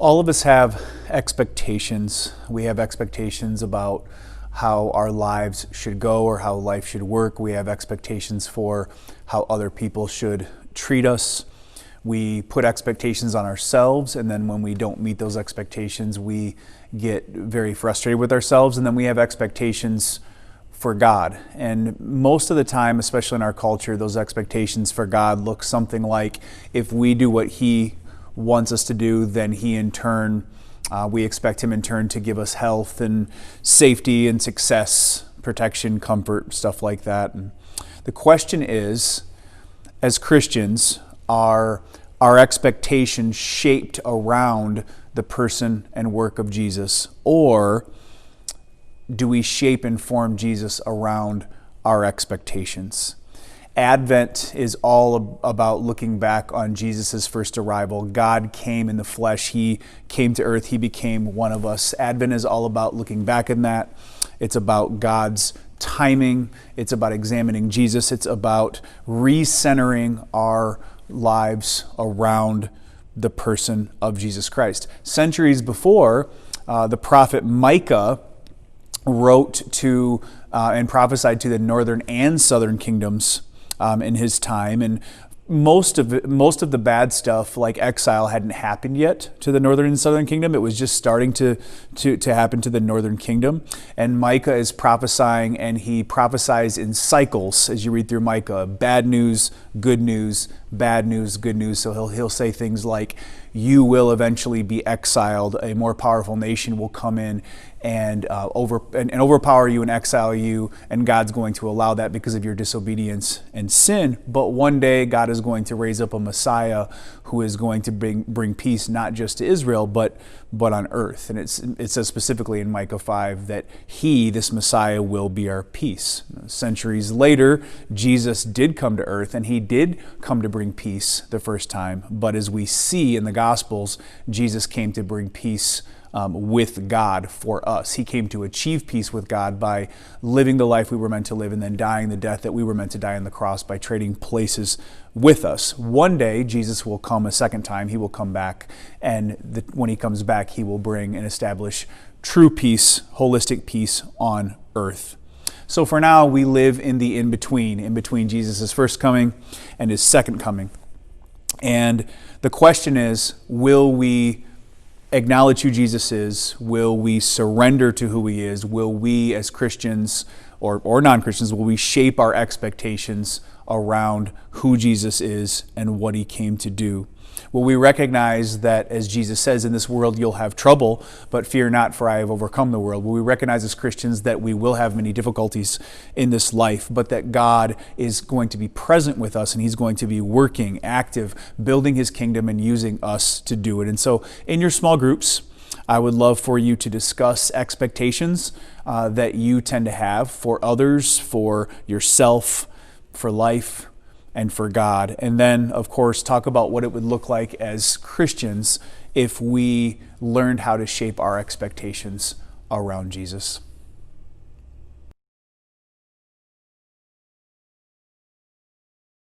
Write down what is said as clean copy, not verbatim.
All of us have expectations. We have expectations about how our lives should go or how life should work. We have expectations for how other people should treat us. We put expectations on ourselves, and then when we don't meet those expectations, we get very frustrated with ourselves, and then we have expectations for God. And most of the time, especially in our culture, those expectations for God look something like, if we do what He wants us to do, then He in turn, we expect Him in turn to give us health and safety and success, protection, comfort, stuff like that. And the question is, as Christians, are our expectations shaped around the person and work of Jesus, or do we shape and form Jesus around our expectations? Advent is all about looking back on Jesus' first arrival. God came in the flesh. He came to earth. He became one of us. Advent is all about looking back in that. It's about God's timing. It's about examining Jesus. It's about recentering our lives around the person of Jesus Christ. Centuries before, the prophet Micah wrote to and prophesied to the northern and southern kingdoms in his time, and most of the bad stuff, like exile, hadn't happened yet to the northern and southern kingdom. It was just starting to happen to the northern kingdom. And Micah is prophesying, and he prophesies in cycles as you read through Micah: bad news, good news, bad news, good news. So he'll say things like, you will eventually be exiled. A more powerful nation will come in and overpower you and exile you, and God's going to allow that because of your disobedience and sin. But one day God is going to raise up a Messiah who is going to bring peace not just to Israel, but on earth. And it says specifically in Micah 5 that He, this Messiah, will be our peace. Centuries later, Jesus did come to earth, and He did come to bring peace the first time. But as we see in the Gospels, Jesus came to bring peace with God for us. He came to achieve peace with God by living the life we were meant to live and then dying the death that we were meant to die on the cross by trading places with us. One day, Jesus will come a second time. He will come back, and when He comes back, He will bring and establish true peace, holistic peace on earth. So for now, we live in the in-between Jesus' first coming and His second coming. And the question is, will we acknowledge who Jesus is? Will we surrender to who He is? Will we, as Christians or non-Christians, will we shape our expectations around who Jesus is and what He came to do? Will we recognize that, as Jesus says, in this world you'll have trouble, but fear not, for I have overcome the world? Will we recognize as Christians that we will have many difficulties in this life, but that God is going to be present with us, and He's going to be working, active, building His kingdom and using us to do it? And so in your small groups, I would love for you to discuss expectations that you tend to have for others, for yourself, for life, and for God. And then, of course, talk about what it would look like as Christians if we learned how to shape our expectations around Jesus.